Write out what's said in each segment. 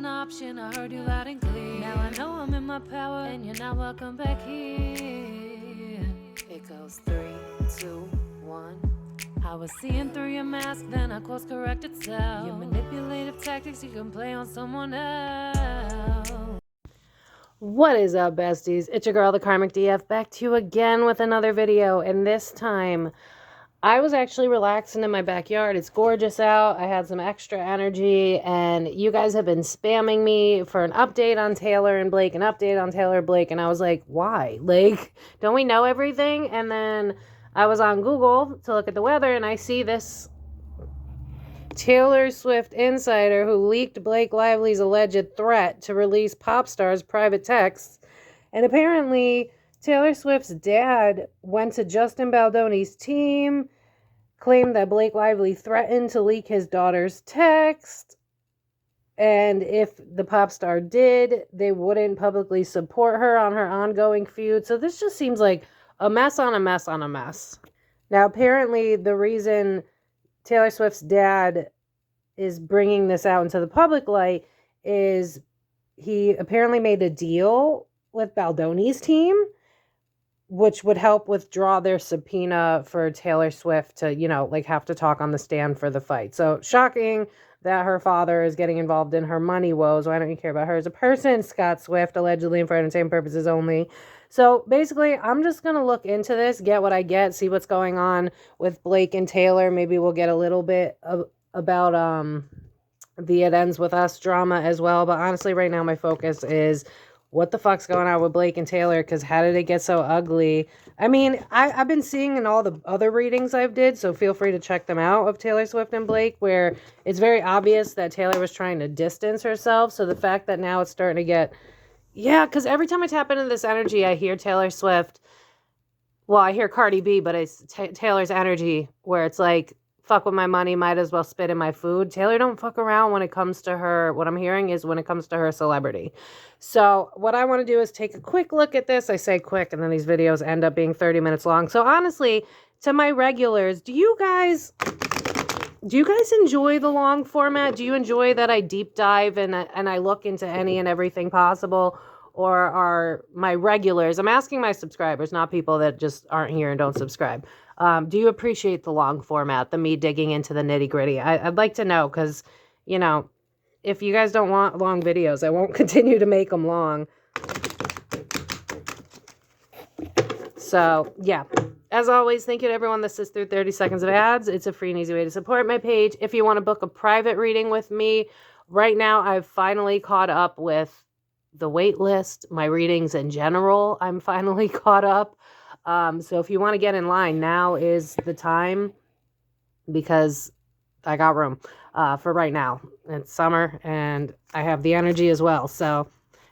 option. I heard you loud and clear. Now I know I'm in my power, and you're not welcome back here. It goes 3, 2, 1. I was seeing through your mask, then I course correct itself. Your manipulative tactics you can play on someone else. What is up, besties? It's your girl, the Karmic DF, back to you again with another video. And this time, I was actually relaxing in my backyard. It's gorgeous out. I had some extra energy, and you guys have been spamming me for an update on Taylor and Blake, an update on Taylor and Blake, and I was like, why? Like, don't we know everything? And then I was on Google to look at the weather, and I see this Taylor Swift insider who leaked Blake Lively's alleged threat to release pop star's private texts. And apparently, Taylor Swift's dad went to Justin Baldoni's team, claimed that Blake Lively threatened to leak his daughter's text, and if the pop star did, they wouldn't publicly support her on her ongoing feud. So this just seems like a mess on a mess on a mess. Now, apparently, the reason Taylor Swift's dad is bringing this out into the public light is he apparently made a deal with Baldoni's team, which would help withdraw their subpoena for Taylor Swift to, like have to talk on the stand for the fight. So shocking that her father is getting involved in her money woes. Why don't you care about her as a person? Scott Swift, allegedly and for entertainment purposes only. So basically, I'm just going to look into this, get what I get, see what's going on with Blake and Taylor. Maybe we'll get a little bit about the It Ends With Us drama as well. But honestly, right now, my focus is what the fuck's going on with Blake and Taylor, because how did it get so ugly? I mean, I've been seeing in all the other readings I've did, so feel free to check them out, of Taylor Swift and Blake, where it's very obvious that Taylor was trying to distance herself. So the fact that now it's starting to get... Yeah, because every time I tap into this energy, I hear Taylor Swift. Well, I hear Cardi B, but it's Taylor's energy where it's like, fuck with my money, might as well spit in my food. Taylor don't fuck around when it comes to her. What I'm hearing is when it comes to her celebrity. So what I want to do is take a quick look at this. I say quick, and then these videos end up being 30 minutes long. So honestly, to my regulars, do you guys enjoy the long format? Do you enjoy that I deep dive and I look into any and everything possible? Or are my regulars, I'm asking my subscribers, not people that just aren't here and don't subscribe. Do you appreciate the long format, the me digging into the nitty gritty? I'd like to know, because, if you guys don't want long videos, I won't continue to make them long. So, yeah. As always, thank you to everyone that sits through 30 seconds of ads. It's a free and easy way to support my page. If you want to book a private reading with me, right now I've finally caught up with the wait list, my readings in general. I'm finally caught up. So if you want to get in line, now is the time, because I got room for right now. It's summer and I have the energy as well. So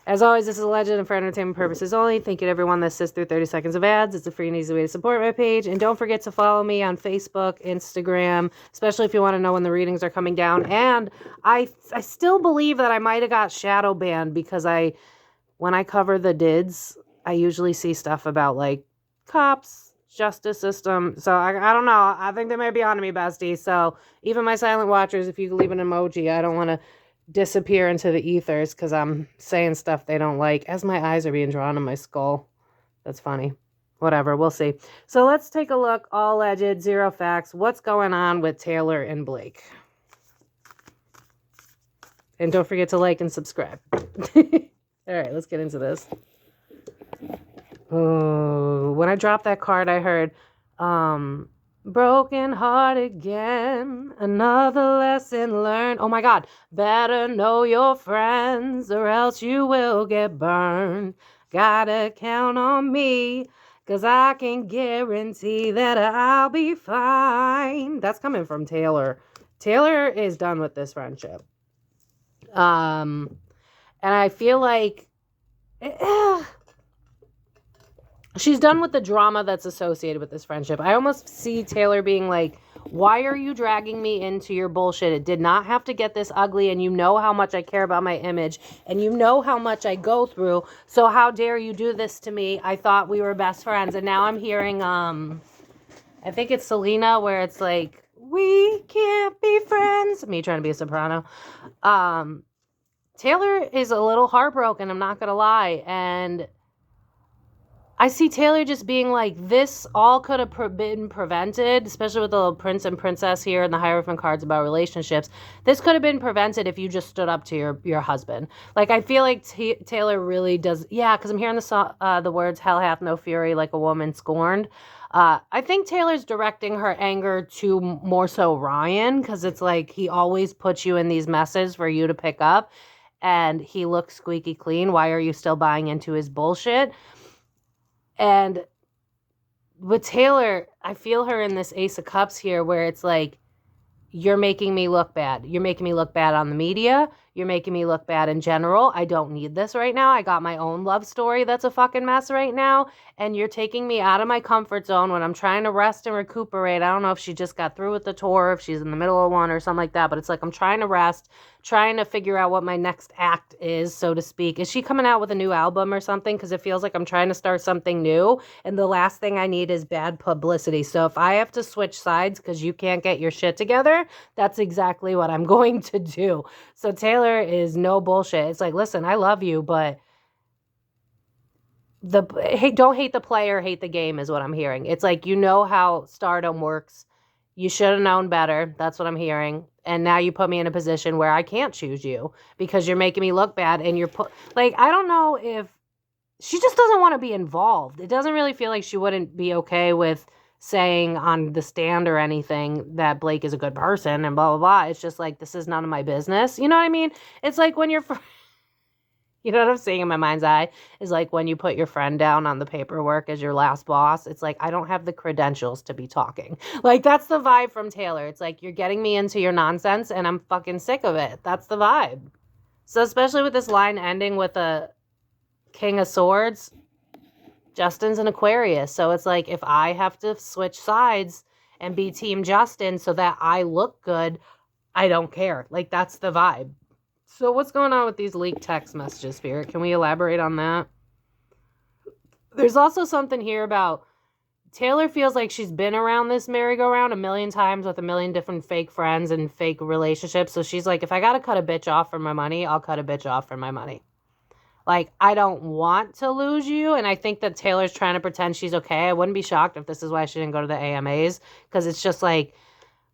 as always, this is a legend and for entertainment purposes only. Thank you to everyone that sits through 30 seconds of ads. It's a free and easy way to support my page. And don't forget to follow me on Facebook, Instagram, especially if you want to know when the readings are coming down. And I still believe that I might have got shadow banned, because when I cover the DIDs, I usually see stuff about like cops, justice system. So I don't know. I think they might be on to me, bestie. So even my silent watchers, if you could leave an emoji, I don't want to disappear into the ethers because I'm saying stuff they don't like, as my eyes are being drawn on my skull. That's funny. Whatever, we'll see. So let's take a look. All alleged, zero facts. What's going on with Taylor and Blake? And don't forget to like and subscribe. All right, let's get into this. Oh, when I dropped that card, I heard broken heart again, another lesson learned. Oh my God, better know your friends or else you will get burned. Gotta count on me, 'cause I can guarantee that I'll be fine. That's coming from Taylor. Taylor is done with this friendship. And I feel like she's done with the drama that's associated with this friendship. I almost see Taylor being like, why are you dragging me into your bullshit? It did not have to get this ugly, and you know how much I care about my image, and you know how much I go through, so how dare you do this to me? I thought we were best friends, and now I'm hearing, I think it's Selena, where it's like, we can't be friends. Me trying to be a soprano. Taylor is a little heartbroken, I'm not going to lie. And I see Taylor just being like, this all could have been prevented, especially with the little prince and princess here and the Hierophant cards about relationships. This could have been prevented if you just stood up to your husband. Like, I feel like Taylor really does. Yeah, because I'm hearing the words, hell hath no fury like a woman scorned. I think Taylor's directing her anger to more so Ryan, because it's like he always puts you in these messes for you to pick up. And he looks squeaky clean. Why are you still buying into his bullshit? And with Taylor, I feel her in this Ace of Cups here where it's like, you're making me look bad. You're making me look bad on the media. You're making me look bad in general. I don't need this right now. I got my own love story that's a fucking mess right now. And you're taking me out of my comfort zone when I'm trying to rest and recuperate. I don't know if she just got through with the tour, if she's in the middle of one or something like that. But it's like I'm trying to rest, trying to figure out what my next act is, so to speak. Is she coming out with a new album or something? Because it feels like I'm trying to start something new. And the last thing I need is bad publicity. So if I have to switch sides because you can't get your shit together, that's exactly what I'm going to do. So Taylor is no bullshit. It's like, listen, I love you, but don't hate the player, hate the game is what I'm hearing. It's like, you know how stardom works. You should have known better. That's what I'm hearing. And now you put me in a position where I can't choose you because you're making me look bad. And I don't know if she just doesn't want to be involved. It doesn't really feel like she wouldn't be okay with saying on the stand or anything that Blake is a good person and blah, blah, blah. It's just like, this is none of my business. You know what I mean? It's like when you know what I'm seeing in my mind's eye is like when you put your friend down on the paperwork as your last boss. It's like, I don't have the credentials to be talking. Like, that's the vibe from Taylor. It's like, you're getting me into your nonsense and I'm fucking sick of it. That's the vibe. So especially with this line ending with a King of Swords, Justin's an Aquarius. So it's like, if I have to switch sides and be Team Justin so that I look good, I don't care. Like, that's the vibe. So what's going on with these leaked text messages, Spirit? Can we elaborate on that? There's also something here about Taylor feels like she's been around this merry-go-round a million times with a million different fake friends and fake relationships. So she's like, if I got to cut a bitch off for my money, I'll cut a bitch off for my money. Like, I don't want to lose you. And I think that Taylor's trying to pretend she's okay. I wouldn't be shocked if this is why she didn't go to the AMAs. Because it's just like,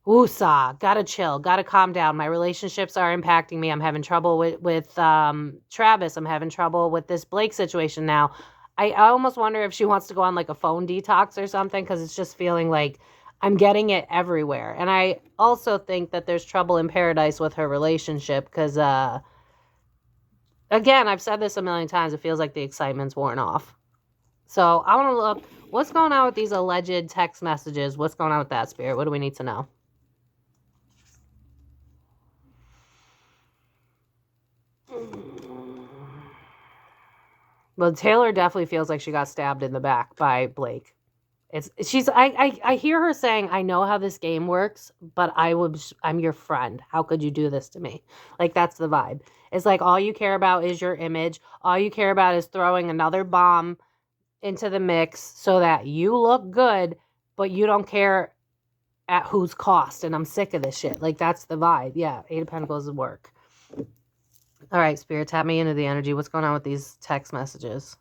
woosah, gotta chill, gotta calm down. My relationships are impacting me. I'm having trouble with Travis. I'm having trouble with this Blake situation now. I almost wonder if she wants to go on like a phone detox or something, because it's just feeling like I'm getting it everywhere. And I also think that there's trouble in paradise with her relationship because, again, I've said this a million times. It feels like the excitement's worn off. So I want to look, what's going on with these alleged text messages? What's going on with that, Spirit? What do we need to know? Well, Taylor definitely feels like she got stabbed in the back by Blake. I hear her saying, I know how this game works, but I'm your friend. How could you do this to me? Like, that's the vibe. It's like, all you care about is your image. All you care about is throwing another bomb into the mix so that you look good, but you don't care at whose cost. And I'm sick of this shit. Like, that's the vibe. Yeah, Eight of Pentacles would work. All right, Spirit, tap me into the energy. What's going on with these text messages?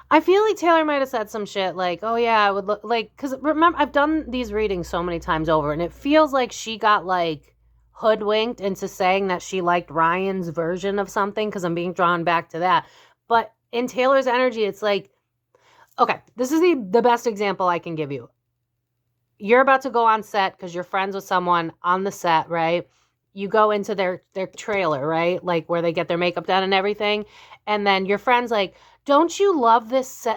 I feel like Taylor might have said some shit like, oh yeah, I would look like, because remember, I've done these readings so many times over, and it feels like she got like hoodwinked into saying that she liked Ryan's version of something, because I'm being drawn back to that. But in Taylor's energy, it's like, okay, this is the best example I can give you. You're about to go on set because you're friends with someone on the set, right? You go into their trailer, right? Like where they get their makeup done and everything. And then your friend's like, don't you love this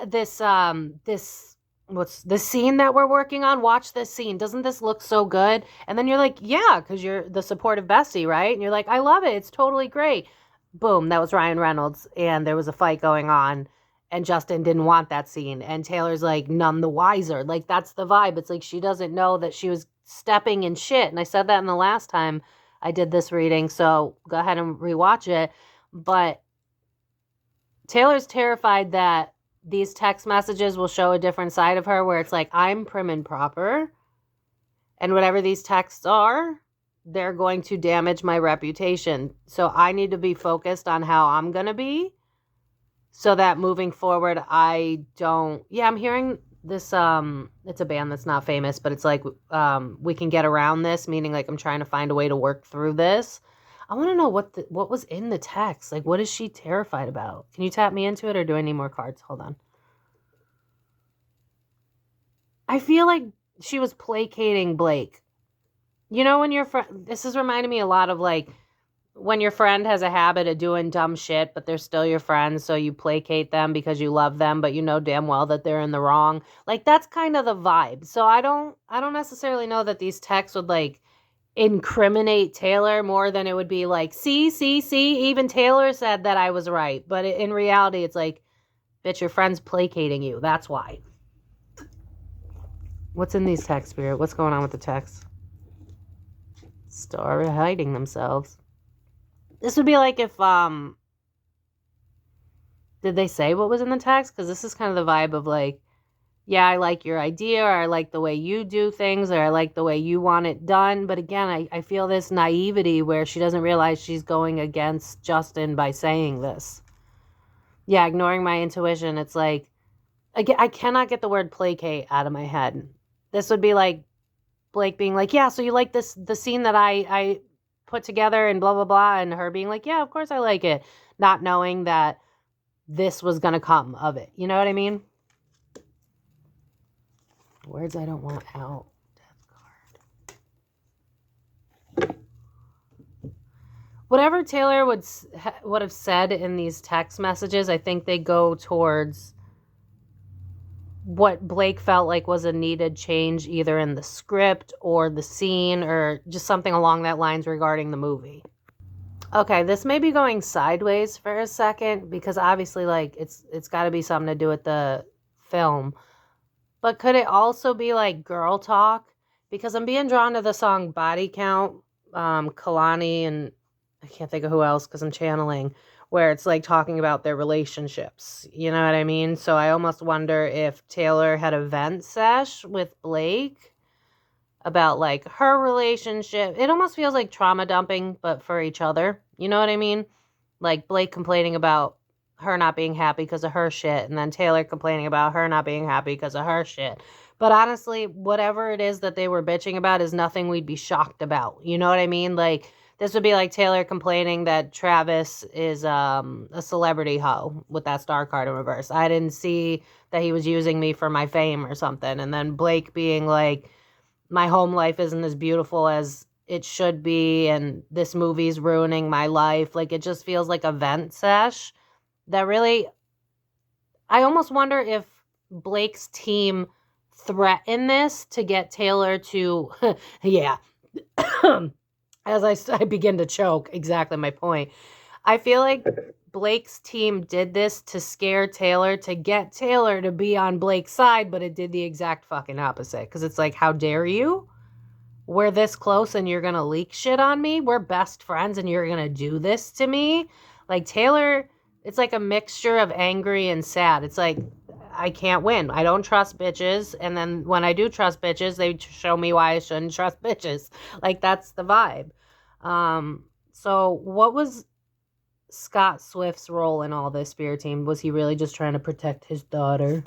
what's the scene that we're working on? Watch this scene. Doesn't this look so good? And then you're like, yeah, because you're the supportive bestie, right? And you're like, I love it. It's totally great. Boom, that was Ryan Reynolds. And there was a fight going on. And Justin didn't want that scene. And Taylor's like, none the wiser. Like, that's the vibe. It's like she doesn't know that she was stepping in shit. And I said that in the last time I did this reading. So go ahead and rewatch it. But Taylor's terrified that these text messages will show a different side of her where it's like, I'm prim and proper. And whatever these texts are, they're going to damage my reputation. So I need to be focused on how I'm going to be so that moving forward, I don't, yeah, I'm hearing this, it's a band that's not famous, but it's like, we can get around this, meaning like I'm trying to find a way to work through this. I want to know what was in the text. Like, what is she terrified about? Can you tap me into it, or do I need more cards? Hold on. I feel like she was placating Blake. You know, when your friend, this is reminding me a lot of like when your friend has a habit of doing dumb shit, but they're still your friends, so you placate them because you love them, but you know damn well that they're in the wrong. Like, that's kind of the vibe. So I don't necessarily know that these texts would like incriminate Taylor more than it would be like, see, even Taylor said that I was right. But in reality, it's like, bitch, your friend's placating you. That's why. What's in these texts, Spirit? What's going on with the texts? Started hiding themselves. This would be like if, did they say what was in the text? Because this is kind of the vibe of like, yeah, I like your idea, or I like the way you do things, or I like the way you want it done. But again, I feel this naivety where she doesn't realize she's going against Justin by saying this. Yeah, ignoring my intuition. It's like, I cannot get the word placate out of my head. This would be like Blake being like, yeah, so you like this, the scene that I put together and blah, blah, blah. And her being like, yeah, of course I like it. Not knowing that this was going to come of it. You know what I mean? Words I don't want out. Death card. Whatever Taylor would have said in these text messages, I think they go towards what Blake felt like was a needed change either in the script or the scene or just something along that lines regarding the movie. Okay, this may be going sideways for a second because obviously like it's got to be something to do with the film. But could it also be like girl talk? Because I'm being drawn to the song Body Count, Kalani, and I can't think of who else because I'm channeling, where it's like talking about their relationships. You know what I mean? So I almost wonder if Taylor had a vent sesh with Blake about like her relationship. It almost feels like trauma dumping, but for each other. You know what I mean? Like Blake complaining about her not being happy because of her shit, and then Taylor complaining about her not being happy because of her shit. But honestly, whatever it is that they were bitching about is nothing we'd be shocked about. You know what I mean? Like, this would be like Taylor complaining that Travis is a celebrity hoe with that star card in reverse. I didn't see that he was using me for my fame or something. And then Blake being like, my home life isn't as beautiful as it should be, and this movie's ruining my life. Like, it just feels like a vent sesh that really, I almost wonder if Blake's team threatened this to get Taylor to, yeah, as I begin to choke, exactly my point. I feel like Blake's team did this to scare Taylor, to get Taylor to be on Blake's side, but it did the exact fucking opposite. Because it's like, how dare you? We're this close and you're going to leak shit on me? We're best friends and you're going to do this to me? Like, Taylor, it's like a mixture of angry and sad. It's like, I can't win. I don't trust bitches. And then when I do trust bitches, they show me why I shouldn't trust bitches. Like, that's the vibe. So what was Scott Swift's role in all this, Spirit Team? Was he really just trying to protect his daughter?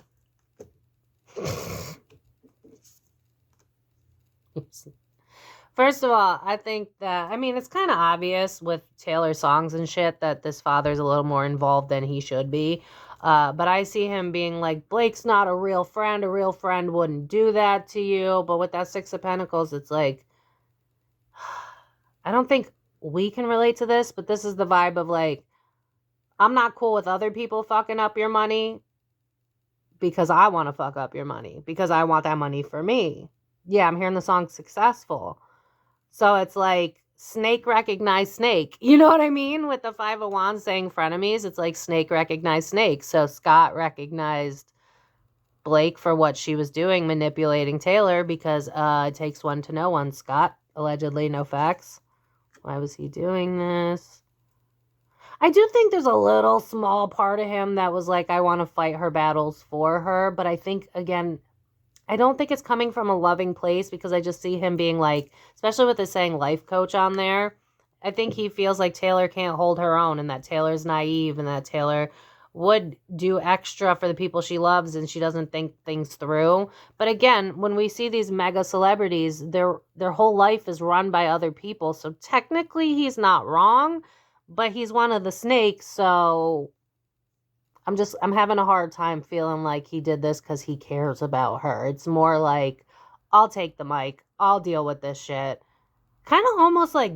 First of all, I think that, I mean, it's kind of obvious with Taylor's songs and shit that this father's a little more involved than he should be. But I see him being like, Blake's not a real friend. A real friend wouldn't do that to you. But with that Six of Pentacles, it's like, I don't think we can relate to this, but this is the vibe of like, I'm not cool with other people fucking up your money because I want to fuck up your money, because I want that money for me. Yeah, I'm hearing the song Successful. So it's like, snake recognize snake. You know what I mean? With the Five of Wands saying frenemies, it's like snake recognize snake. So Scott recognized Blake for what she was doing, manipulating Taylor, because it takes one to know one, Scott. Allegedly, no facts. Why was he doing this? I do think there's a little small part of him that was like, I want to fight her battles for her. But I think, again, I don't think it's coming from a loving place because I just see him being like, especially with the saying life coach on there. I think he feels like Taylor can't hold her own and that Taylor's naive and that Taylor would do extra for the people she loves and she doesn't think things through. But again, when we see these mega celebrities, their whole life is run by other people. So technically he's not wrong, but he's one of the snakes, so I'm having a hard time feeling like he did this because he cares about her. It's more like, I'll take the mic. I'll deal with this shit. Kind of almost like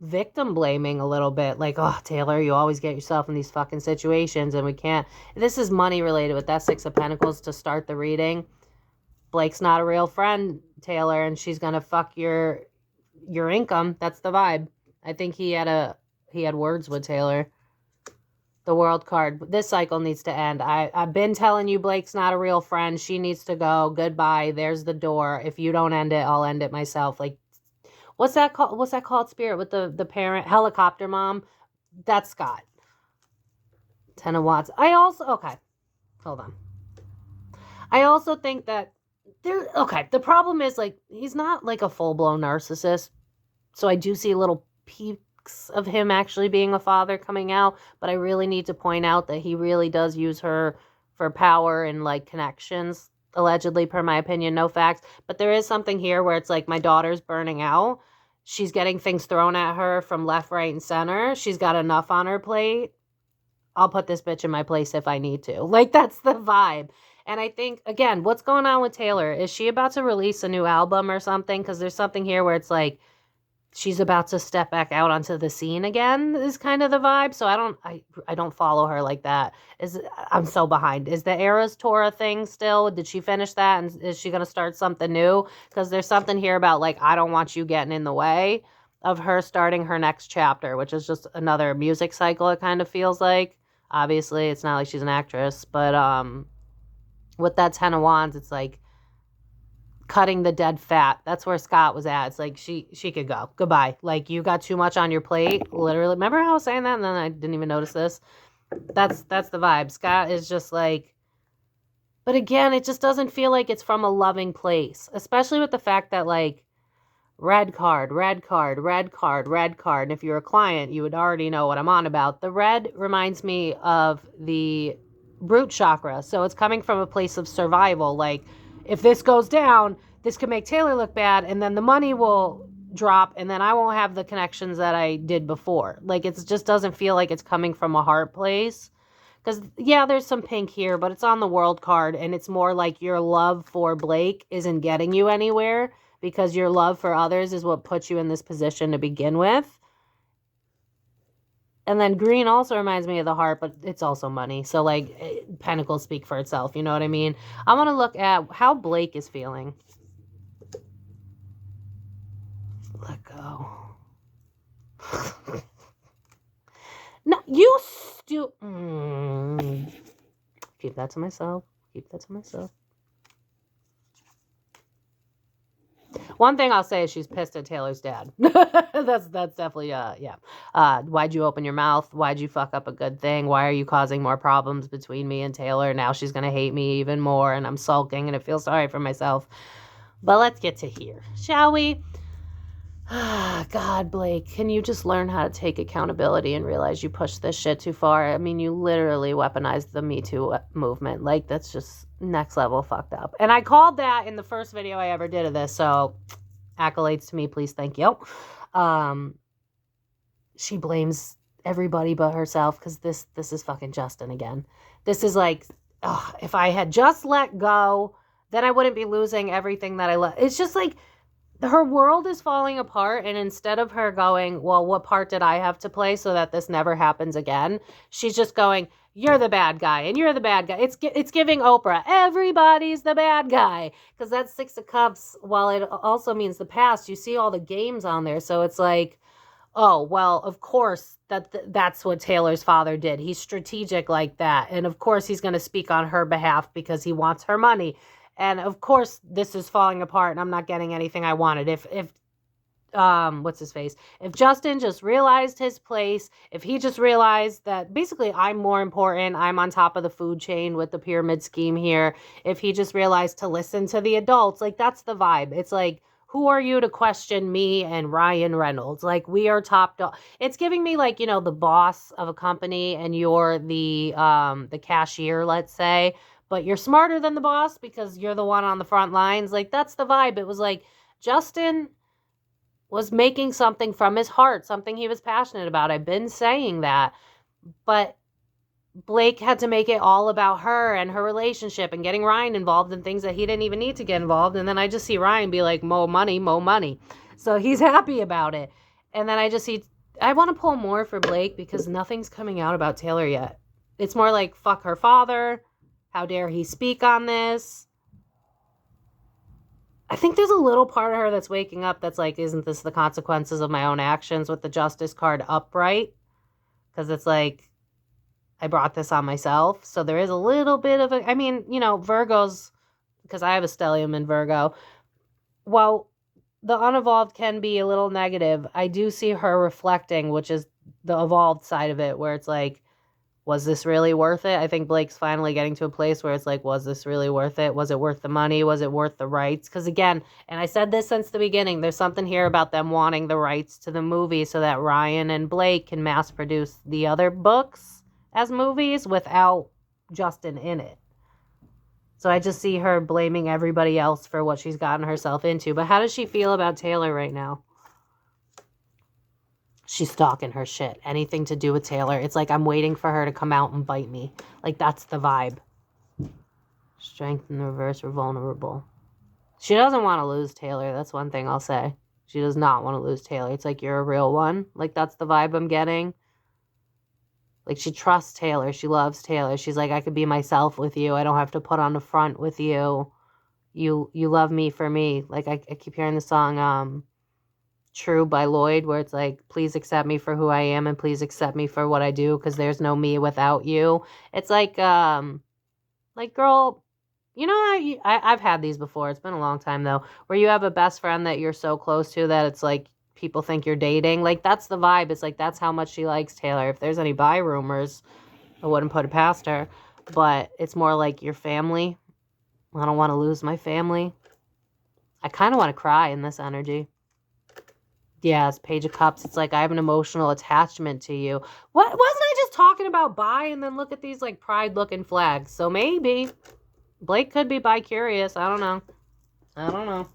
victim blaming a little bit. Like, oh, Taylor, you always get yourself in these fucking situations and we can't. This is money related with that Six of Pentacles to start the reading. Blake's not a real friend, Taylor, and she's going to fuck your income. That's the vibe. I think he had words with Taylor. The World card. This cycle needs to end. I've been telling you Blake's not a real friend. She needs to go. Goodbye. There's the door. If you don't end it, I'll end it myself. Like, what's that called? What's that called, Spirit? With the parent? Helicopter mom? That's Scott. 10 of Wands. Okay. Hold on. I also think that the problem is, like, he's not like a full-blown narcissist. So I do see little peeps of him actually being a father coming out, but I really need to point out that he really does use her for power and like connections, allegedly, per my opinion, no facts. But there is something here where it's like, my daughter's burning out. She's getting things thrown at her from left, right, and center. She's got enough on her plate. I'll put this bitch in my place if I need to. Like, that's the vibe. And I think, again, what's going on with Taylor? Is she about to release a new album or something? Because there's something here where it's like, she's about to step back out onto the scene again, is kind of the vibe. So I don't follow her like that. I'm so behind. Is the Eras Torah thing still? Did she finish that? And is she going to start something new? Because there's something here about, like, I don't want you getting in the way of her starting her next chapter, which is just another music cycle, it kind of feels like. Obviously, it's not like she's an actress. But with that 10 of Wands, it's like, cutting the dead fat. That's where Scott was at. It's like, she could go. Goodbye. Like, you got too much on your plate. Literally. Remember how I was saying that and then I didn't even notice this? That's the vibe. Scott is just like, but again, it just doesn't feel like it's from a loving place. Especially with the fact that, like, red card, red card, red card, red card. And if you're a client, you would already know what I'm on about. The red reminds me of the root chakra. So it's coming from a place of survival. Like, if this goes down, this could make Taylor look bad, and then the money will drop, and then I won't have the connections that I did before. Like, it just doesn't feel like it's coming from a heart place. Because, yeah, there's some pink here, but it's on the World card, and it's more like your love for Blake isn't getting you anywhere, because your love for others is what puts you in this position to begin with. And then green also reminds me of the heart, but it's also money. So, like, pentacles speak for itself. You know what I mean? I want to look at how Blake is feeling. Let go. No, you Keep that to myself. Keep that to myself. One thing I'll say is she's pissed at Taylor's dad. that's definitely, yeah. Why'd you open your mouth? Why'd you fuck up a good thing? Why are you causing more problems between me and Taylor? Now she's going to hate me even more, and I'm sulking, and I feel sorry for myself. But let's get to here, shall we? God, Blake, can you just learn how to take accountability and realize you pushed this shit too far? I mean, you literally weaponized the Me Too movement. Like, that's just next level fucked up. And I called that in the first video I ever did of this, so accolades to me, please, thank you. She blames everybody but herself because this is fucking Justin again. This is like, if I had just let go, then I wouldn't be losing everything that I love. It's just like, her world is falling apart, and instead of her going, well, what part did I have to play so that this never happens again? She's just going, you're the bad guy, and you're the bad guy. It's giving Oprah, everybody's the bad guy. Because that Six of Cups, while it also means the past, you see all the games on there. So it's like, oh, well, of course, that's what Taylor's father did. He's strategic like that. And of course, he's going to speak on her behalf because he wants her money. And of course, this is falling apart and I'm not getting anything I wanted. If what's his face? If Justin just realized his place, if he just realized that basically I'm more important, I'm on top of the food chain with the pyramid scheme here. If he just realized to listen to the adults, like that's the vibe. It's like, who are you to question me and Ryan Reynolds? Like we are top dog. It's giving me like, the boss of a company and you're the cashier, let's say, but you're smarter than the boss because you're the one on the front lines. Like that's the vibe. It was like Justin was making something from his heart, something he was passionate about. I've been saying that. But Blake had to make it all about her and her relationship and getting Ryan involved in things that he didn't even need to get involved. And then I just see Ryan be like, mo money, mo money. So he's happy about it. And then I just see, I want to pull more for Blake because nothing's coming out about Taylor yet. It's more like, fuck her father. How dare he speak on this? I think there's a little part of her that's waking up that's like, isn't this the consequences of my own actions with the justice card upright? Because it's like, I brought this on myself. So there is a little bit of a, I mean, Virgos, because I have a stellium in Virgo. While the unevolved can be a little negative, I do see her reflecting, which is the evolved side of it, where it's like, was this really worth it? I think Blake's finally getting to a place where it's like, was this really worth it? Was it worth the money? Was it worth the rights? Because again, and I said this since the beginning, there's something here about them wanting the rights to the movie so that Ryan and Blake can mass produce the other books as movies without Justin in it. So I just see her blaming everybody else for what she's gotten herself into. But how does she feel about Taylor right now? She's stalking her shit. Anything to do with Taylor. It's like I'm waiting for her to come out and bite me. Like, that's the vibe. Strength in the reverse, we're vulnerable. She doesn't want to lose Taylor. That's one thing I'll say. She does not want to lose Taylor. It's like, you're a real one. Like, that's the vibe I'm getting. Like, she trusts Taylor. She loves Taylor. She's like, I could be myself with you. I don't have to put on a front with you. You love me for me. Like, I keep hearing the song, True by Lloyd, where it's like, please accept me for who I am and please accept me for what I do because there's no me without you. It's like girl, I've had these before. It's been a long time though, where you have a best friend that you're so close to that it's like people think you're dating. Like that's the vibe. It's like that's how much she likes Taylor. If there's any bi rumors, I wouldn't put it past her, but it's more like your family. I don't want to lose my family. I kind of want to cry in this energy. Yes, Page of Cups. It's like I have an emotional attachment to you. What wasn't I just talking about bi and then look at these like pride looking flags? So maybe Blake could be bi-curious. I don't know.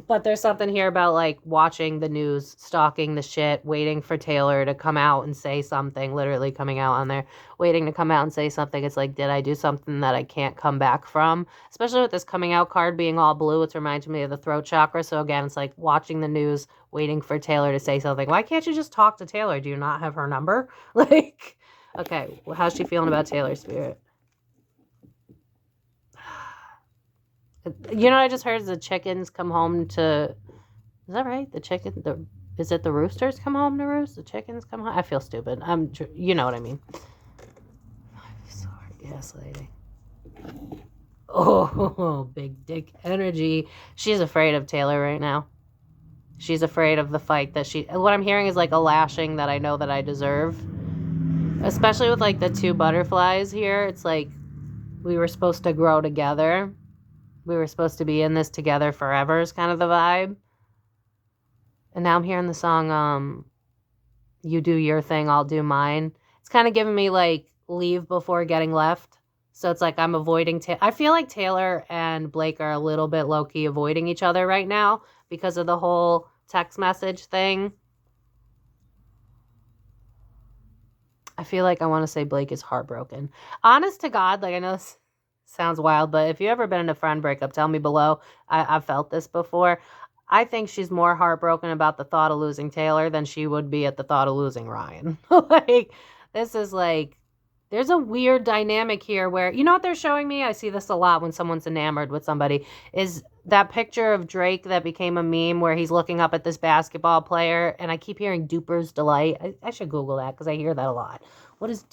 But there's something here about like watching the news, stalking the shit, waiting for Taylor to come out and say something, literally coming out on there, waiting to come out and say something. It's like, did I do something that I can't come back from? Especially with this coming out card being all blue, it's reminding me of the throat chakra. So again, it's like watching the news, waiting for Taylor to say something. Why can't you just talk to Taylor? Do you not have her number? Like, okay, well, how's she feeling about Taylor, Spirit? You know what I just heard is the chickens come home to... Is that right? Is it the roosters come home to roost? The chickens come home? I feel stupid. You know what I mean. Sorry, gaslighting. Oh, big dick energy. She's afraid of Taylor right now. She's afraid of the fight that what I'm hearing is like a lashing that I know that I deserve. Especially with like the two butterflies here. It's like we were supposed to grow together. We were supposed to be in this together forever is kind of the vibe. And now I'm hearing the song, You Do Your Thing, I'll Do Mine. It's kind of giving me like leave before getting left. So it's like I'm avoiding... I feel like Taylor and Blake are a little bit low-key avoiding each other right now because of the whole text message thing. I feel like I want to say Blake is heartbroken. Honest to God, like I know this sounds wild, but if you've ever been in a friend breakup, tell me below. I've felt this before. I think she's more heartbroken about the thought of losing Taylor than she would be at the thought of losing Ryan. Like, this is like, there's a weird dynamic here where, you know what they're showing me? I see this a lot when someone's enamored with somebody, is that picture of Drake that became a meme where he's looking up at this basketball player, and I keep hearing Duper's Delight. I should Google that because I hear that a lot. What is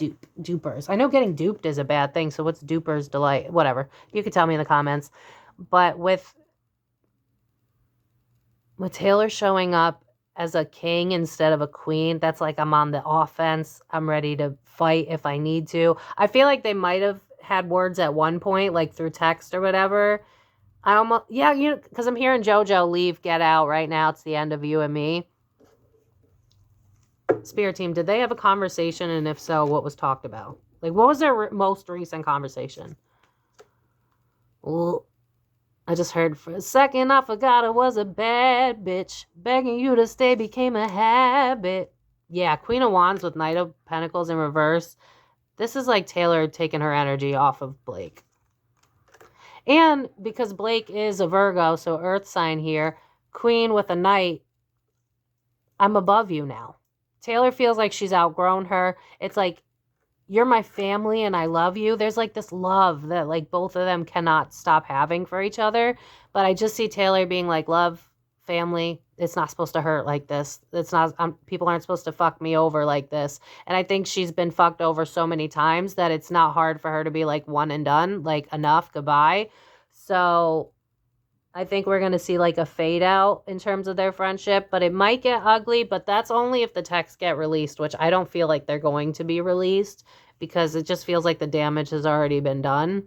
dupers? I know getting duped is a bad thing, so what's Duper's Delight? Whatever. You can tell me in the comments. But with with Taylor showing up as a king instead of a queen, that's like I'm on the offense. I'm ready to fight if I need to. I feel like they might have had words at one point, like through text or whatever. I almost, yeah, you know, because I'm hearing JoJo leave, get out right now. It's the end of you and me. Spirit team, did they have a conversation? And if so, what was talked about? Like, what was their most recent conversation? Well, I just heard for a second, I forgot I was a bad bitch. Begging you to stay became a habit. Yeah, Queen of Wands with Knight of Pentacles in reverse. This is like Taylor taking her energy off of Blake. And because Blake is a Virgo, so earth sign here, Queen with a Knight, I'm above you now. Taylor feels like she's outgrown her. It's like, you're my family and I love you. There's like this love that like both of them cannot stop having for each other. But I just see Taylor being like, love, family, it's not supposed to hurt like this. It's not, people aren't supposed to fuck me over like this. And I think she's been fucked over so many times that it's not hard for her to be like one and done, like enough, goodbye. So I think we're going to see like a fade out in terms of their friendship, but it might get ugly, but that's only if the texts get released, which I don't feel like they're going to be released because it just feels like the damage has already been done.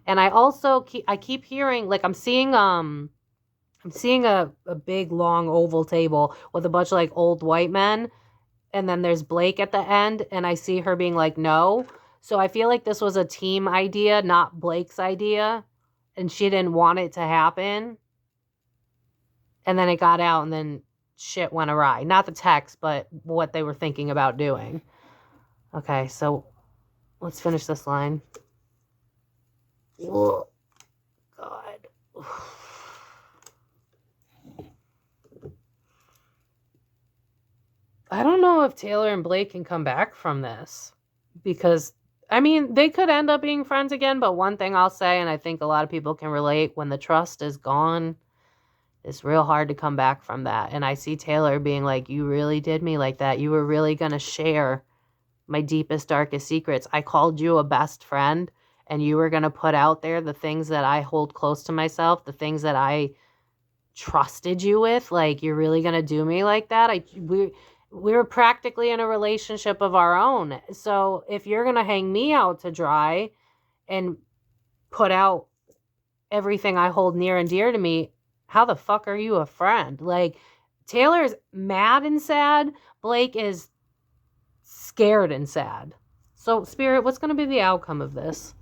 And I also keep hearing, like I'm seeing a big long oval table with a bunch of like old white men, and then there's Blake at the end, and I see her being like, no. So I feel like this was a team idea, not Blake's idea. And she didn't want it to happen. And then it got out and then shit went awry. Not the text, but what they were thinking about doing. Okay, so let's finish this line. Oh, God. I don't know if Taylor and Blake can come back from this. Because I mean, they could end up being friends again, but one thing I'll say, and I think a lot of people can relate, when the trust is gone, it's real hard to come back from that. And I see Taylor being like, you really did me like that. You were really going to share my deepest, darkest secrets. I called you a best friend, and you were going to put out there the things that I hold close to myself, the things that I trusted you with. Like, you're really going to do me like that? We were practically in a relationship of our own. So if you're going to hang me out to dry and put out everything I hold near and dear to me, how the fuck are you a friend? Like, Taylor's mad and sad. Blake is scared and sad. So, Spirit, what's going to be the outcome of this?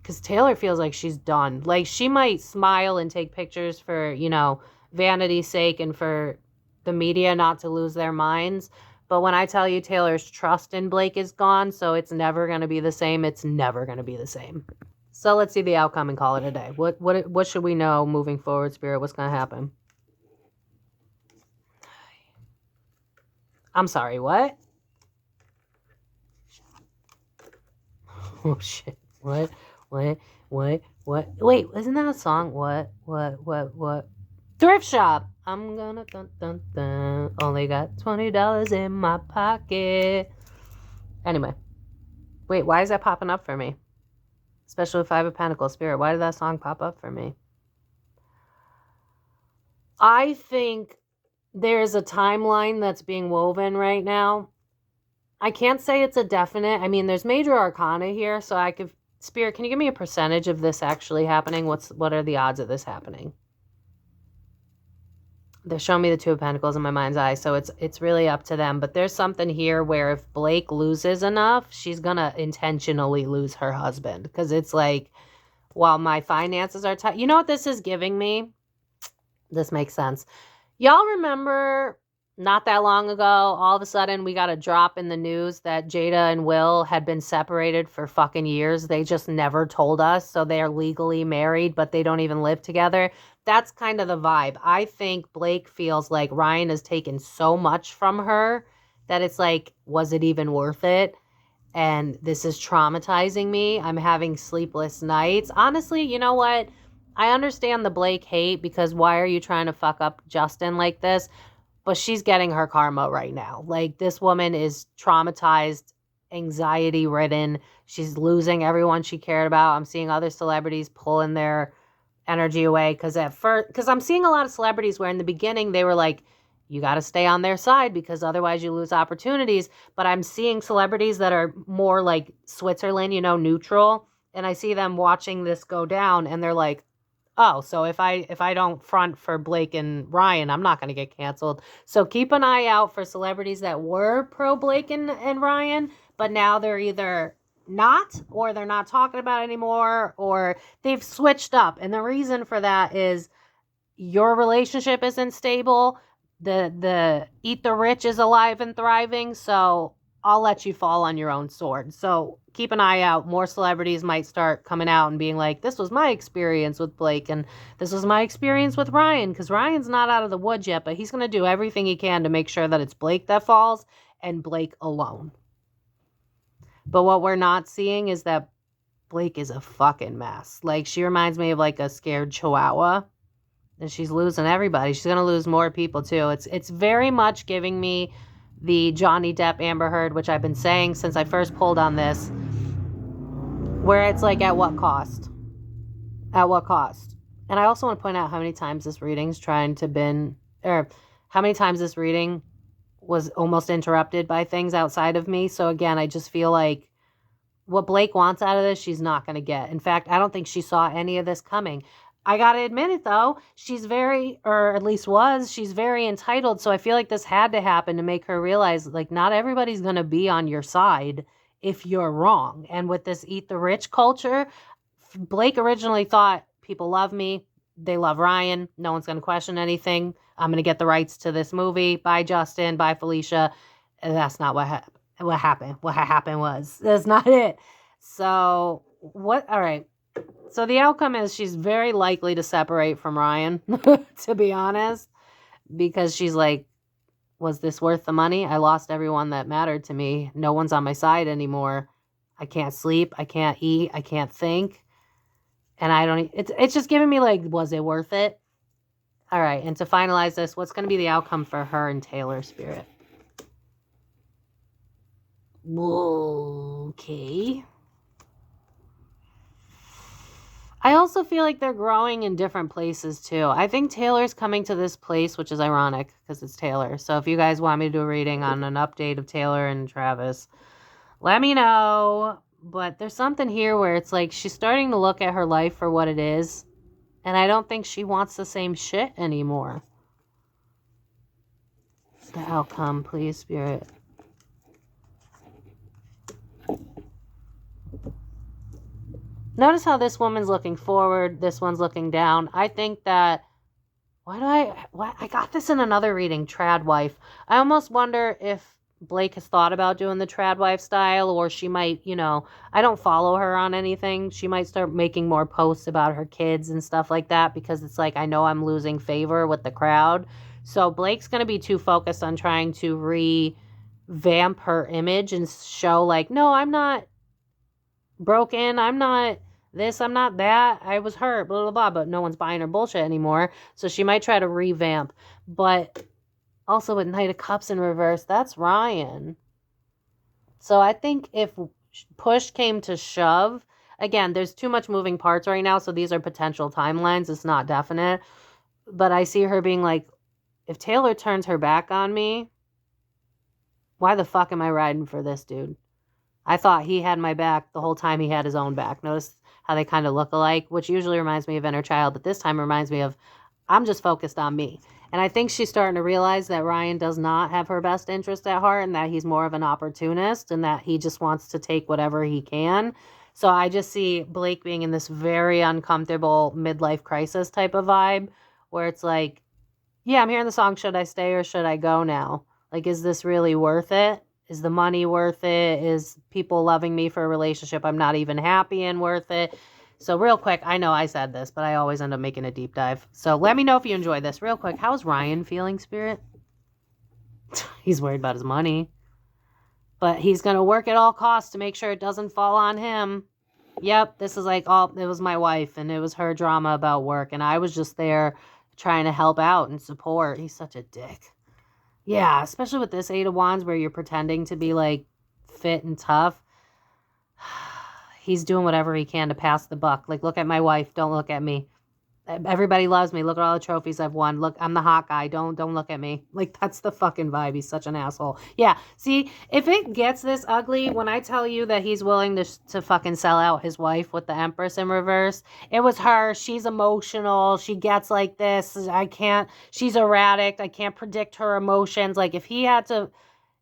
Because Taylor feels like she's done. Like, she might smile and take pictures for, you know, vanity's sake and for the media not to lose their minds. But when I tell you Taylor's trust in Blake is gone, so it's never going to be the same, it's never going to be the same. So let's see the outcome and call it a day. What should we know moving forward, Spirit? What's going to happen? I'm sorry, what? Oh, shit. What? Wait, isn't that a song? What? Thrift shop. I'm gonna dun. Only got $20 in my pocket. Anyway. Wait, why is that popping up for me? Especially with Five of Pentacles. Spirit, why did that song pop up for me? I think there's a timeline that's being woven right now. I can't say it's a definite. I mean, there's major arcana here, so I could... Spirit, can you give me a percentage of this actually happening? What are the odds of this happening? They're showing me the Two of Pentacles in my mind's eye, so it's really up to them. But there's something here where if Blake loses enough, she's going to intentionally lose her husband. Because it's like, while my finances are tight... You know what this is giving me? This makes sense. Y'all remember not that long ago, all of a sudden we got a drop in the news that Jada and Will had been separated for fucking years. They just never told us. So they are legally married, but they don't even live together. That's kind of the vibe. I think Blake feels like Ryan has taken so much from her that it's like, was it even worth it? And this is traumatizing me. I'm having sleepless nights. Honestly, you know what? I understand the Blake hate, because why are you trying to fuck up Justin like this? But she's getting her karma right now. Like, this woman is traumatized, anxiety-ridden. She's losing everyone she cared about. I'm seeing other celebrities pulling their energy away. Because I'm seeing a lot of celebrities where in the beginning they were like, you got to stay on their side because otherwise you lose opportunities. But I'm seeing celebrities that are more like Switzerland, neutral. And I see them watching this go down and they're like, oh, so if I don't front for Blake and Ryan, I'm not going to get canceled. So keep an eye out for celebrities that were pro Blake and Ryan, but now they're either not, or they're not talking about it anymore, or they've switched up. And the reason for that is your relationship isn't stable. The Eat the Rich is alive and thriving. So I'll let you fall on your own sword. So keep an eye out. More celebrities might start coming out and being like, this was my experience with Blake and this was my experience with Ryan, because Ryan's not out of the woods yet, but he's going to do everything he can to make sure that it's Blake that falls and Blake alone. But what we're not seeing is that Blake is a fucking mess. Like, she reminds me of like a scared chihuahua. And she's losing everybody. She's going to lose more people too. It's very much giving me the Johnny Depp Amber Heard, which I've been saying since I first pulled on this, where it's like, at what cost? At what cost? And I also want to point out how many times this reading's how many times this reading was almost interrupted by things outside of me. So again, I just feel like what Blake wants out of this, she's not going to get. In fact, I don't think she saw any of this coming. I gotta admit it though, she's very entitled. So I feel like this had to happen to make her realize, like, not everybody's gonna be on your side if you're wrong. And with this Eat the Rich culture, Blake originally thought, people love me, they love Ryan, no one's gonna question anything, I'm gonna get the rights to this movie, bye Justin, bye Felicia. And that's not what happened. What happened was, that's not it. So all right. So the outcome is she's very likely to separate from Ryan, to be honest, because she's like, was this worth the money? I lost everyone that mattered to me. No one's on my side anymore. I can't sleep. I can't eat. I can't think. And it's just giving me like, was it worth it? All right. And to finalize this, what's going to be the outcome for her and Taylor, Spirit? Okay. I also feel like they're growing in different places too. I think Taylor's coming to this place, which is ironic because it's Taylor. So if you guys want me to do a reading on an update of Taylor and Travis, let me know. But there's something here where it's like she's starting to look at her life for what it is. And I don't think she wants the same shit anymore. The outcome, please, Spirit. Notice how this woman's looking forward, this one's looking down. I think that, I got this in another reading, trad wife. I almost wonder if Blake has thought about doing the trad wife style, or she might, I don't follow her on anything. She might start making more posts about her kids and stuff like that, because it's like, I know I'm losing favor with the crowd. So Blake's going to be too focused on trying to revamp her image and show like, no, I'm not broken, I'm not this, I'm not that, I was hurt, blah, blah, blah, but no one's buying her bullshit anymore. So she might try to revamp. But also with Knight of Cups in reverse, that's Ryan. So I think if push came to shove, again, there's too much moving parts right now, so these are potential timelines, it's not definite. But I see her being like, if Taylor turns her back on me, why the fuck am I riding for this dude? I thought he had my back the whole time he had his own back. Notice how they kind of look alike, which usually reminds me of Inner Child, but this time reminds me of, I'm just focused on me. And I think she's starting to realize that Ryan does not have her best interest at heart, and that he's more of an opportunist, and that he just wants to take whatever he can. So I just see Blake being in this very uncomfortable midlife crisis type of vibe, where it's like, yeah, I'm hearing the song, should I stay or should I go now? Like, is this really worth it? Is the money worth it? Is people loving me for a relationship I'm not even happy in worth it? So real quick, I know I said this, but I always end up making a deep dive. So let me know if you enjoyed this. Real quick, how's Ryan feeling, Spirit? He's worried about his money. But he's going to work at all costs to make sure it doesn't fall on him. Yep, this is like, it was my wife, and it was her drama about work, and I was just there trying to help out and support. He's such a dick. Yeah, especially with this Eight of Wands where you're pretending to be like fit and tough. He's doing whatever he can to pass the buck. Like, look at my wife, don't look at me. Everybody loves me. Look at all the trophies I've won. Look, I'm the hot guy. Don't look at me. Like, that's the fucking vibe. He's such an asshole. Yeah. See, if it gets this ugly, when I tell you that he's willing to fucking sell out his wife with the Empress in reverse, it was her. She's emotional. She gets like this. She's erratic. I can't predict her emotions. Like, if he had to,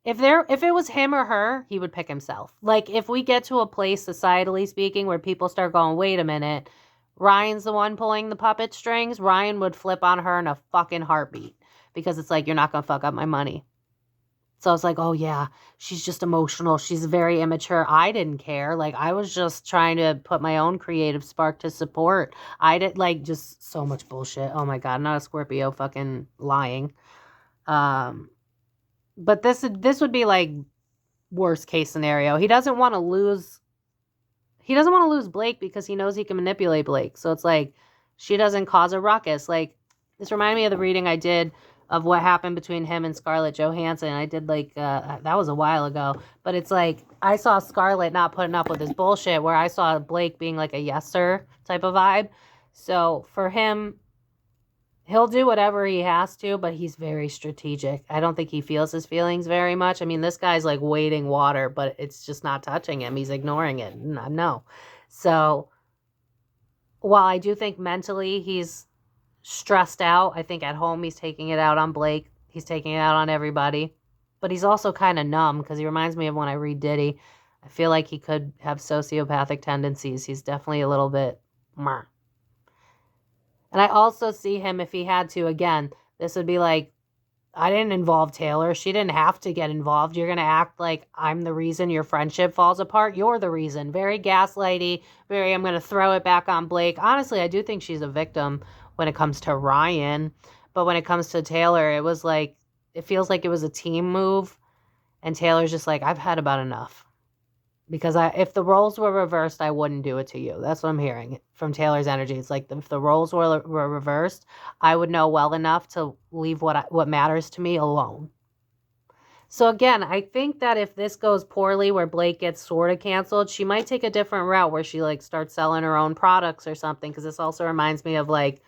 if it was him or her, he would pick himself. Like, if we get to a place, societally speaking, where people start going, wait a minute, Ryan's the one pulling the puppet strings, Ryan would flip on her in a fucking heartbeat, because it's like, you're not gonna fuck up my money. So I was like, oh yeah, she's just emotional. She's very immature. I didn't care. Like, I was just trying to put my own creative spark to support. I did, like, just so much bullshit. Oh my God, not a Scorpio fucking lying. But this would be like worst case scenario. He doesn't want to lose Blake because he knows he can manipulate Blake. So it's like, she doesn't cause a ruckus. Like, this reminded me of the reading I did of what happened between him and Scarlett Johansson. I did like, that was a while ago. But it's like, I saw Scarlett not putting up with his bullshit, where I saw Blake being like a yes sir type of vibe. So for him, he'll do whatever he has to, but he's very strategic. I don't think he feels his feelings very much. I mean, this guy's like wading water, but it's just not touching him. He's ignoring it. No. So while I do think mentally he's stressed out, I think at home he's taking it out on Blake. He's taking it out on everybody. But he's also kind of numb, because he reminds me of when I read Diddy. I feel like he could have sociopathic tendencies. He's definitely a little bit meh. And I also see him, if he had to, again, this would be like, I didn't involve Taylor. She didn't have to get involved. You're going to act like I'm the reason your friendship falls apart. You're the reason. Very gaslighty. I'm going to throw it back on Blake. Honestly, I do think she's a victim when it comes to Ryan. But when it comes to Taylor, it was like, it feels like it was a team move. And Taylor's just like, I've had about enough. Because if the roles were reversed, I wouldn't do it to you. That's what I'm hearing from Taylor's energy. It's like, if the roles were reversed, I would know well enough to leave what matters to me alone. So again, I think that if this goes poorly, where Blake gets sort of canceled, she might take a different route, where she like starts selling her own products or something. Because this also reminds me of like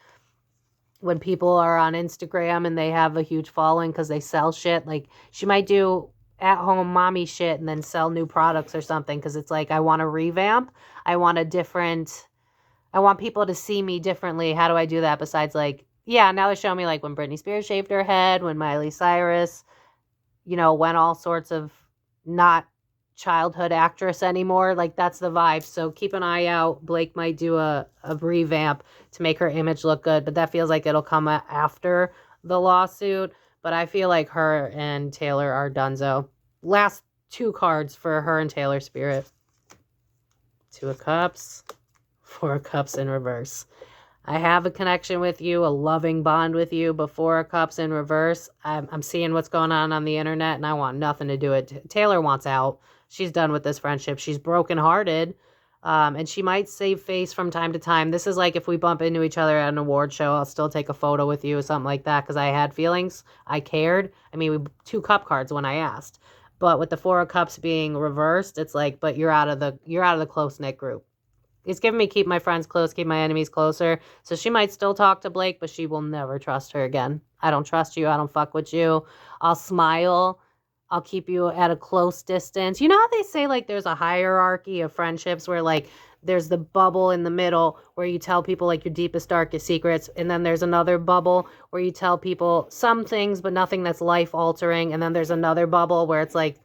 when people are on Instagram and they have a huge following because they sell shit. Like, she might do at-home mommy shit and then sell new products or something, because it's like, I want to revamp. I want people to see me differently. How do I do that besides like, yeah, now they show me like when Britney Spears shaved her head, when Miley Cyrus, went all sorts of not childhood actress anymore. Like, that's the vibe. So keep an eye out. Blake might do a revamp to make her image look good, but that feels like it'll come after the lawsuit. But I feel like her and Taylor are donezo. Last two cards for her and Taylor spirit. 2 of Cups, 4 of Cups in reverse. I have a connection with you, a loving bond with you, but 4 of Cups in reverse. I'm seeing what's going on the internet, and I want nothing to do with it. Taylor wants out. She's done with this friendship. She's brokenhearted. And she might save face from time to time. This is like, if we bump into each other at an award show, I'll still take a photo with you or something like that, because I had feelings. I cared. I mean, 2 cup cards when I asked. But with the 4 of Cups being reversed, it's like, but you're out of the close-knit group. It's giving me keep my friends close, keep my enemies closer. So she might still talk to Blake, but she will never trust her again. I don't trust you. I don't fuck with you. I'll smile. I'll keep you at a close distance. You know how they say like there's a hierarchy of friendships where like there's the bubble in the middle where you tell people like your deepest, darkest secrets. And then there's another bubble where you tell people some things, but nothing that's life altering. And then there's another bubble where it's like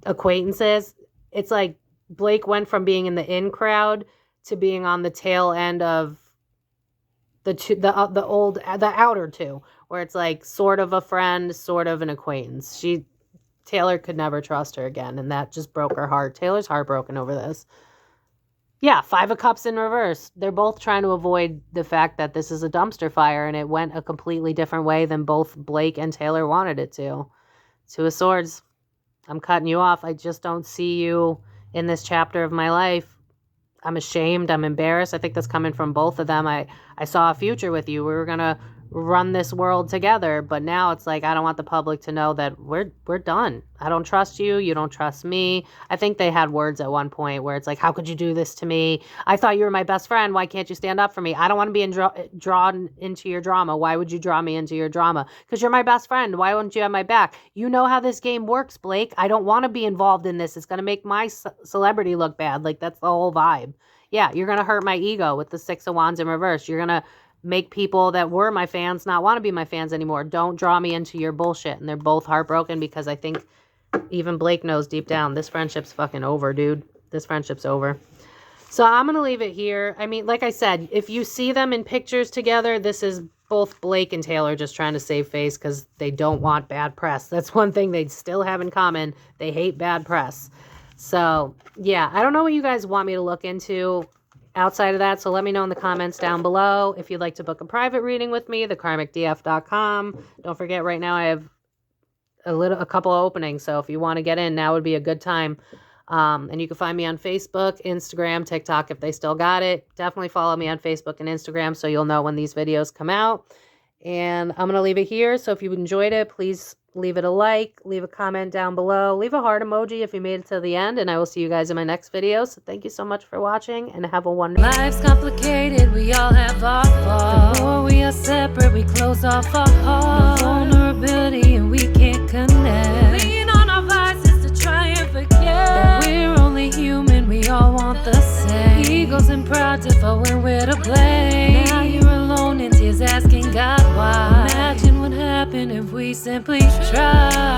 acquaintances. It's like Blake went from being in the in crowd to being on the tail end of the outer two, where it's like sort of a friend, sort of an acquaintance. Taylor could never trust her again, and that just broke her heart. Taylor's heartbroken over this. Yeah, 5 of Cups in reverse. They're both trying to avoid the fact that this is a dumpster fire, and it went a completely different way than both Blake and Taylor wanted it to. 2 of Swords. I'm cutting you off. I just don't see you in this chapter of my life. I'm ashamed. I'm embarrassed. I think that's coming from both of them. I saw a future with you. We were going to run this world together. But now it's like, I don't want the public to know that we're done. I don't trust you. You don't trust me. I think they had words at one point where it's like, how could you do this to me? I thought you were my best friend. Why can't you stand up for me? I don't want to be drawn into your drama. Why would you draw me into your drama? Because you're my best friend. Why wouldn't you have my back? You know how this game works, Blake. I don't want to be involved in this. It's going to make my celebrity look bad. Like, that's the whole vibe. Yeah, you're going to hurt my ego with the Six of Wands in reverse. You're going to make people that were my fans not want to be my fans anymore. Don't draw me into your bullshit. And they're both heartbroken because I think even Blake knows deep down this friendship's fucking over, dude. This friendship's over. So I'm going to leave it here. I mean, like I said, if you see them in pictures together, this is both Blake and Taylor just trying to save face because they don't want bad press. That's one thing they still have in common. They hate bad press. So, yeah, I don't know what you guys want me to look into outside of that, so let me know in the comments down below. If you'd like to book a private reading with me, thekarmicdf.com. Don't forget, right now I have a couple of openings, so if you want to get in, now would be a good time. And you can find me on Facebook, Instagram, TikTok if they still got it. Definitely follow me on Facebook and Instagram so you'll know when these videos come out. And I'm going to leave it here, so if you enjoyed it, please leave it a like, leave a comment down below, leave a heart emoji if you made it to the end, and I will see you guys in my next video. So thank you so much for watching, and have a wonderful day. Life's complicated, we all have our faults. The more we are separate, we close off our hearts. No vulnerability and we can't connect. Lean on our vices to try and forget that we're only human, we all want the same. Egos and pride differ when we're to blame. Now you're alone in tears asking God why. Imagine what happened if we simply tried.